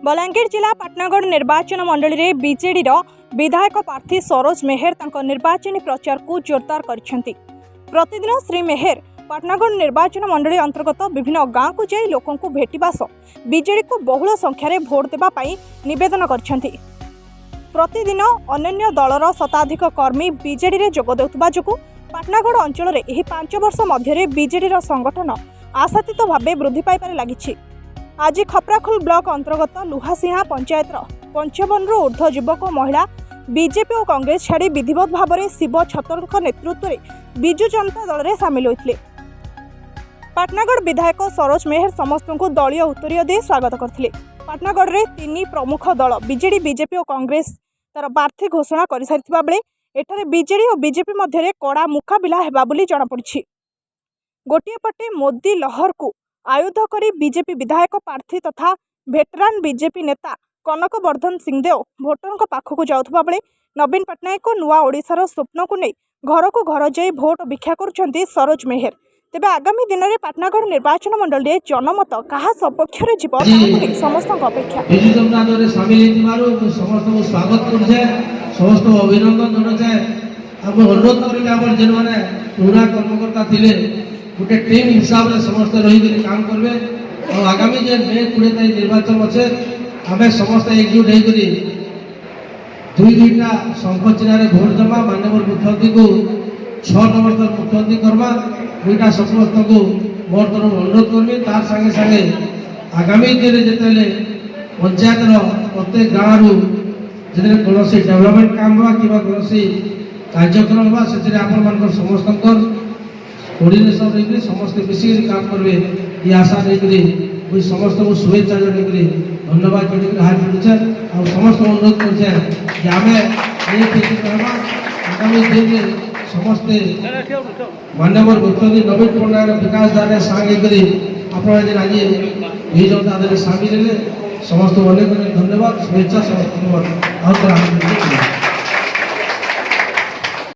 बलांगीर जिला पाटनागढ़ निर्वाचन मंडली रे बीजेडी विधायक प्रार्थी सरोज मेहर तांको निर्वाचन प्रचार को जोरदार करिसेंती। प्रतिदिन श्री मेहर पाटनागढ़ निर्वाचन मंडली अंतर्गत विभिन्न गाँव को जाई लोकों को भेटिबा सह बीजेडी को बहुल संख्यार भोट देबा पई निवेदन करिसेंती। प्रतिदिन अन्य दलर शताधिक कर्मी बीजेडी रे जोग देउतबा जोगु पाटनागढ़ अंचल रे एही 5 वर्ष मध्य बीजेडी संगठन आशातीत भावे वृद्धि पाइबारे लागिछि। आज खपराखोल ब्लॉक अंतर्गत लुहासिहा पंचायतर 55 रु ऊर्ध्व युवक महिला बीजेपी और कांग्रेस छाड़ी विधिवत भाव में शिव छतर नेतृत्व में बिजु जनता दल में सामिल होते। पाटनागढ़ विधायक सरोज मेहर समस्त को दलीय उत्तरीय दे स्वागत करते। पाटनागढ़ में 3 प्रमुख दल बीजेडी बीजेपी और कांग्रेस तार प्रार्थी घोषणा कर सारी बेले एठारे बीजेडी और बीजेपी मध्य कड़ा मुकाबिला हेबा बोली जଣାपड़ी। गोटे पटे मोदी लहर को आयुध करी बीजेपी विधायक प्रार्थी तथा भेटरान बीजेपी नेता कनक वर्धन सिंहदेव भोटर पाखक जाउथबा बेले नवीन पट्टनायक नुआ ओडिशार स्वप्न को नहीं घर को घर जाई भोट भिक्षा करुछंती सरोज मेहर। तेबे आगामी दिन में पाटनागढ़ निर्वाचन मंडल रे जनमत कहा सपक्ष रे जीव समस्त अपेक्षा स्वागत करछे समस्त अभिनंदन जनाए। हम अनुरोध करें जेन मैंने पुराना कर्मकर्ता थिले गोटे टीम हिसाब से समस्त रही काम करेंगे और आगामी जो मे 20 तारीख निर्वाचन अच्छे आम समस्त एकजुट हो दुईटा शंख चिन्ह भोट देवा माननीय मुख्यमंत्री को 6 नंबर तक मुख्यमंत्री करवा दुईटा समस्त को मोर तरफ अनुरोध करमी। तार संगे संगे आगामी दिन जिते पंचायत प्रत्येक गाँव रू कौन डेवलपमेंट काम हुआ कि कार्यक्रम हुआ से आपण समस्त कोऑर्डिनेशन रही समस्त मिसिक काम करेंगे ये आशा नहीं समस्त को शुभेच्छा जन धन्यवाद जन हाथ जोड़े और समस्त अनुरोध करें आगामी दिन में समस्ते माननीय मुख्यमंत्री नवीन पट्टनायक विकास धारा सांगे आज जनता सामिल हेले समस्त अनेक धन्यवाद शुभेच्छा समस्त।